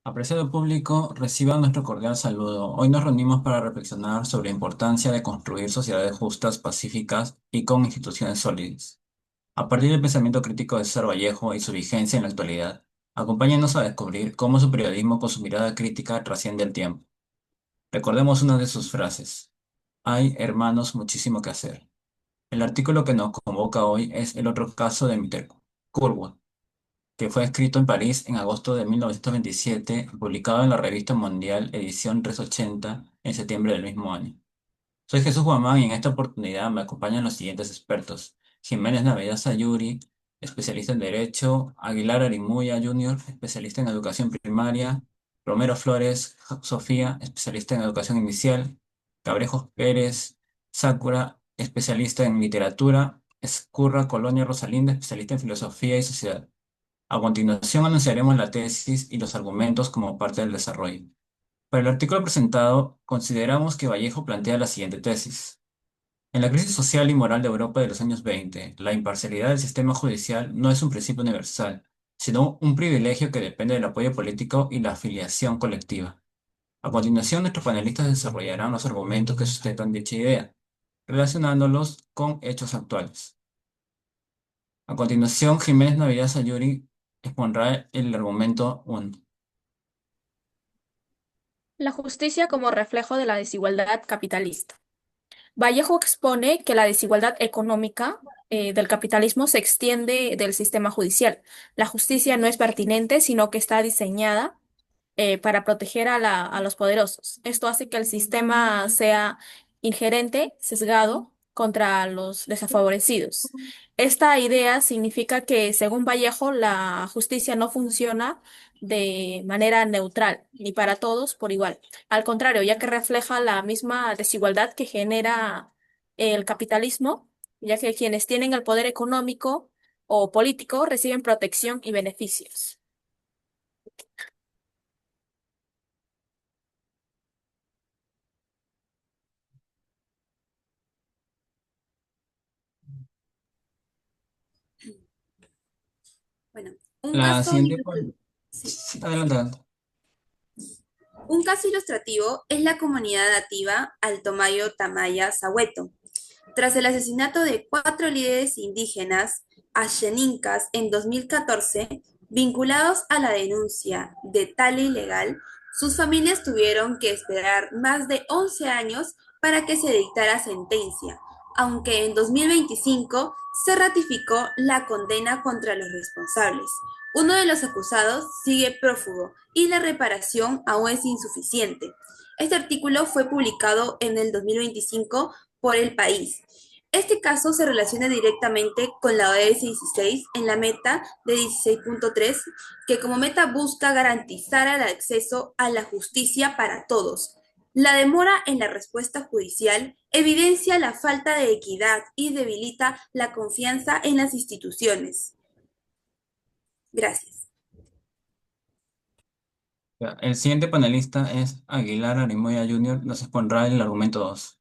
Apreciado público, reciban nuestro cordial saludo. Hoy nos reunimos para reflexionar sobre la importancia de construir sociedades justas, pacíficas y con instituciones sólidas. A partir del pensamiento crítico de César Vallejo y su vigencia en la actualidad, acompáñenos a descubrir cómo su periodismo con su mirada crítica trasciende el tiempo. Recordemos una de sus frases. Hay, hermanos, muchísimo que hacer. El artículo que nos convoca hoy es el otro caso de Mr. Curwood, que fue escrito en París en agosto de 1927 y publicado en la Revista Mundial edición 380 en septiembre del mismo año. Soy Jesús Guamán y en esta oportunidad me acompañan los siguientes expertos: Jiménez Navidad Sayuri, especialista en Derecho; Aguilar Arimuya Jr., especialista en Educación Primaria; Romero Flores Sofía, especialista en Educación Inicial; Cabrejos Pérez Sakura, especialista en Literatura; Escurra Colonia Rosalinda, especialista en Filosofía y Sociedad. A continuación anunciaremos la tesis y los argumentos como parte del desarrollo. Para el artículo presentado, consideramos que Vallejo plantea la siguiente tesis. En la crisis social y moral de Europa de los años 20, la imparcialidad del sistema judicial no es un principio universal, sino un privilegio que depende del apoyo político y la afiliación colectiva. A continuación, nuestros panelistas desarrollarán los argumentos que sustentan dicha idea, relacionándolos con hechos actuales. A continuación, Jiménez Navidad Sayuri expondrá el argumento 1. La justicia como reflejo de la desigualdad capitalista. Vallejo expone que la desigualdad económica del capitalismo se extiende del sistema judicial. La justicia no es pertinente, sino que está diseñada para proteger a los poderosos. Esto hace que el sistema sea ingerente, sesgado contra los desfavorecidos. Esta idea significa que, según Vallejo, la justicia no funciona de manera neutral, ni para todos por igual. Al contrario, ya que refleja la misma desigualdad que genera el capitalismo, ya que quienes tienen el poder económico o político reciben protección y beneficios. Bueno, La siguiente... sí. Sí, adelante, adelante. Un caso ilustrativo es la comunidad nativa Altomayo Tamaya Sahueto. Tras el asesinato de cuatro líderes indígenas axenincas en 2014, vinculados a la denuncia de tala ilegal, sus familias tuvieron que esperar más de 11 años para que se dictara sentencia, aunque en 2025 se ratificó la condena contra los responsables. Uno de los acusados sigue prófugo y la reparación aún es insuficiente. Este artículo fue publicado en el 2025 por El País. Este caso se relaciona directamente con la ODS 16 en la meta de 16.3, que como meta busca garantizar el acceso a la justicia para todos. La demora en la respuesta judicial evidencia la falta de equidad y debilita la confianza en las instituciones. Gracias. Ya, el siguiente panelista es Aguilar Arimoya Jr., nos expondrá el argumento 2.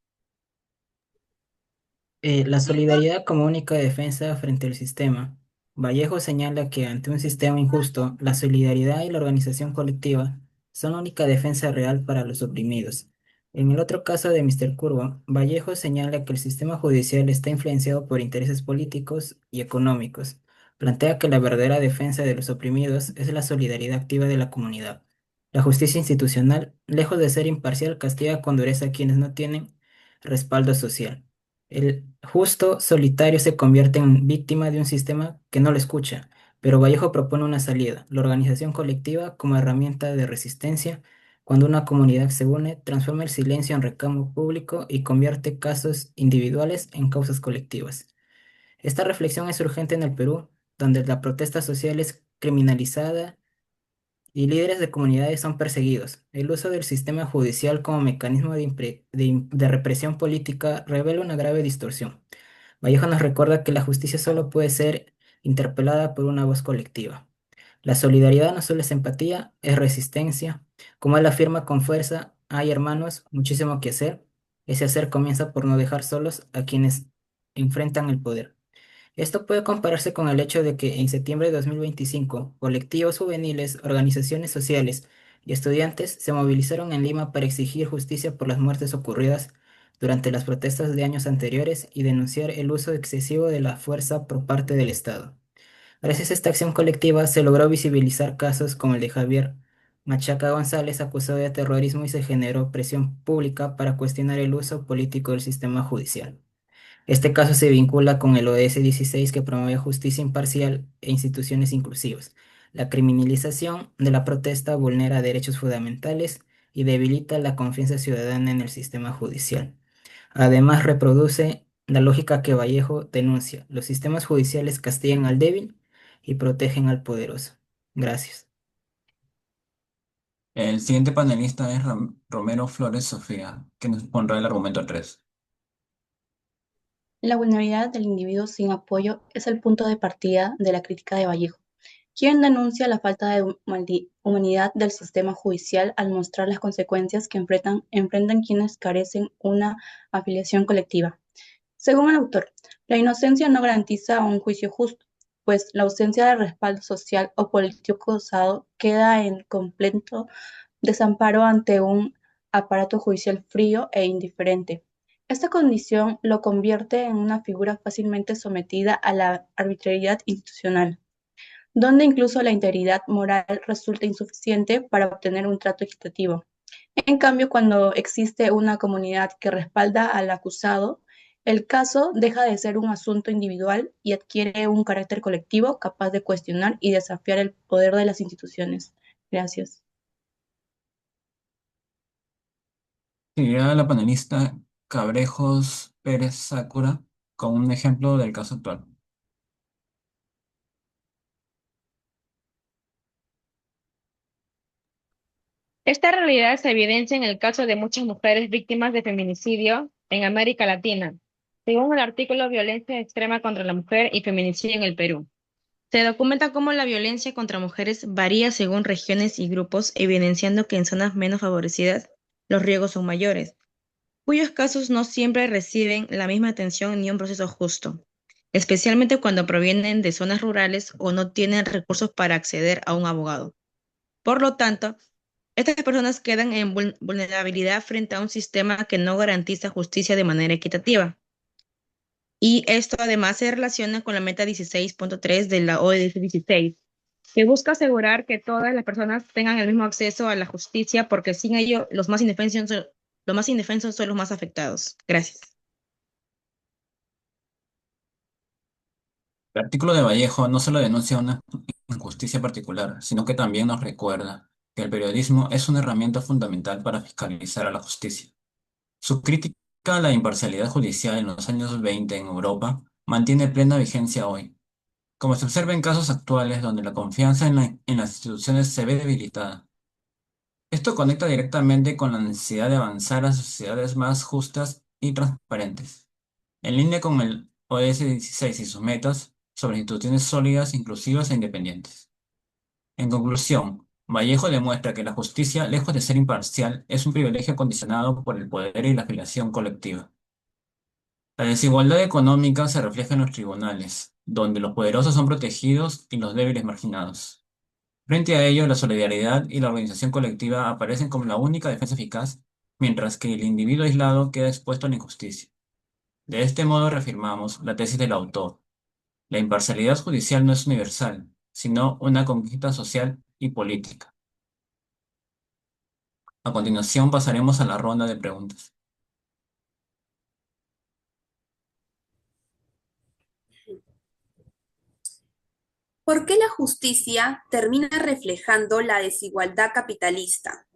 La solidaridad como única defensa frente al sistema. Vallejo señala que ante un sistema injusto, la solidaridad y la organización colectiva son la única defensa real para los oprimidos. En el otro caso de Mr. Curvo, Vallejo señala que el sistema judicial está influenciado por intereses políticos y económicos. Plantea que la verdadera defensa de los oprimidos es la solidaridad activa de la comunidad. La justicia institucional, lejos de ser imparcial, castiga con dureza a quienes no tienen respaldo social. El justo solitario se convierte en víctima de un sistema que no lo escucha, pero Vallejo propone una salida, la organización colectiva como herramienta de resistencia. Cuando una comunidad se une, transforma el silencio en reclamo público y convierte casos individuales en causas colectivas. Esta reflexión es urgente en el Perú, donde la protesta social es criminalizada y líderes de comunidades son perseguidos. El uso del sistema judicial como mecanismo de represión política revela una grave distorsión. Vallejo nos recuerda que la justicia solo puede ser interpelada por una voz colectiva. La solidaridad no solo es empatía, es resistencia. Como él afirma con fuerza, hay hermanos, muchísimo que hacer. Ese hacer comienza por no dejar solos a quienes enfrentan el poder. Esto puede compararse con el hecho de que en septiembre de 2025, colectivos juveniles, organizaciones sociales y estudiantes se movilizaron en Lima para exigir justicia por las muertes ocurridas durante las protestas de años anteriores y denunciar el uso excesivo de la fuerza por parte del Estado. Gracias a esta acción colectiva se logró visibilizar casos como el de Javier Machaca González, acusado de terrorismo, y se generó presión pública para cuestionar el uso político del sistema judicial. Este caso se vincula con el ODS 16, que promueve justicia imparcial e instituciones inclusivas. La criminalización de la protesta vulnera derechos fundamentales y debilita la confianza ciudadana en el sistema judicial. Además, reproduce la lógica que Vallejo denuncia: los sistemas judiciales castigan al débil y protegen al poderoso. Gracias. El siguiente panelista es Romero Flores Sofía, que nos pondrá el argumento 3. La vulnerabilidad del individuo sin apoyo es el punto de partida de la crítica de Vallejo, quien denuncia la falta de humanidad del sistema judicial al mostrar las consecuencias que enfrentan quienes carecen una afiliación colectiva. Según el autor, la inocencia no garantiza un juicio justo, pues la ausencia de respaldo social o político causado queda en completo desamparo ante un aparato judicial frío e indiferente. Esta condición lo convierte en una figura fácilmente sometida a la arbitrariedad institucional, donde incluso la integridad moral resulta insuficiente para obtener un trato equitativo. En cambio, cuando existe una comunidad que respalda al acusado, el caso deja de ser un asunto individual y adquiere un carácter colectivo capaz de cuestionar y desafiar el poder de las instituciones. Gracias. Seguirá la panelista Cabrejos Pérez Sakura con un ejemplo del caso actual. Esta realidad se evidencia en el caso de muchas mujeres víctimas de feminicidio en América Latina, según el artículo Violencia extrema contra la mujer y feminicidio en el Perú. Se documenta cómo la violencia contra mujeres varía según regiones y grupos, evidenciando que en zonas menos favorecidas los riesgos son mayores, cuyos casos no siempre reciben la misma atención ni un proceso justo, especialmente cuando provienen de zonas rurales o no tienen recursos para acceder a un abogado. Por lo tanto, estas personas quedan en vulnerabilidad frente a un sistema que no garantiza justicia de manera equitativa. Y esto además se relaciona con la meta 16.3 de la ODS 16, que busca asegurar que todas las personas tengan el mismo acceso a la justicia, porque sin ello los más indefensos son los más afectados. Gracias. El artículo de Vallejo no solo denuncia una injusticia particular, sino que también nos recuerda que el periodismo es una herramienta fundamental para fiscalizar a la justicia. Su crítica a la imparcialidad judicial en los años 20 en Europa mantiene plena vigencia hoy, como se observa en casos actuales donde la confianza en las instituciones se ve debilitada. Esto conecta directamente con la necesidad de avanzar a sociedades más justas y transparentes, en línea con el ODS 16 y sus metas sobre instituciones sólidas, inclusivas e independientes. En conclusión, Vallejo demuestra que la justicia, lejos de ser imparcial, es un privilegio condicionado por el poder y la afiliación colectiva. La desigualdad económica se refleja en los tribunales, donde los poderosos son protegidos y los débiles marginados. Frente a ello, la solidaridad y la organización colectiva aparecen como la única defensa eficaz, mientras que el individuo aislado queda expuesto a la injusticia. De este modo reafirmamos la tesis del autor: la imparcialidad judicial no es universal, sino una conquista social y política. A continuación pasaremos a la ronda de preguntas. ¿Por qué la justicia termina reflejando la desigualdad capitalista?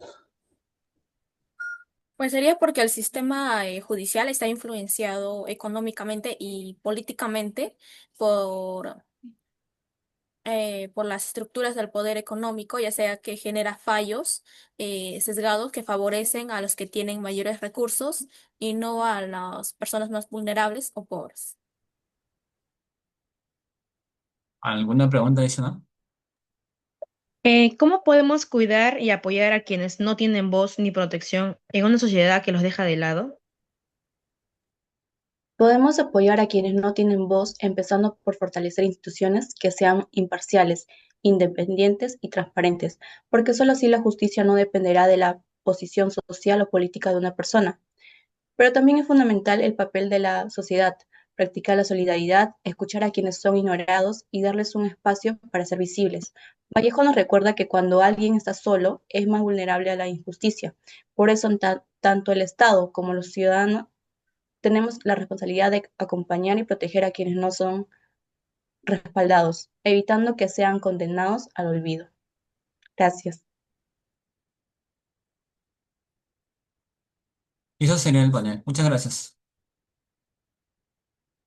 Pues sería porque el sistema judicial está influenciado económicamente y políticamente por, por las estructuras del poder económico, ya sea que genera fallos sesgados que favorecen a los que tienen mayores recursos y no a las personas más vulnerables o pobres. ¿Alguna pregunta adicional? ¿Cómo podemos cuidar y apoyar a quienes no tienen voz ni protección en una sociedad que los deja de lado? Podemos apoyar a quienes no tienen voz, empezando por fortalecer instituciones que sean imparciales independientes y transparentes, porque solo así la justicia no dependerá de la posición social o política de una persona. Pero también es fundamental el papel de la sociedad, practicar la solidaridad, escuchar a quienes son ignorados y darles un espacio para ser visibles. Vallejo nos recuerda que cuando alguien está solo es más vulnerable a la injusticia. Por eso tanto el Estado como los ciudadanos tenemos la responsabilidad de acompañar y proteger a quienes no son respaldados, evitando que sean condenados al olvido. Gracias. Y eso sería el panel. Muchas gracias.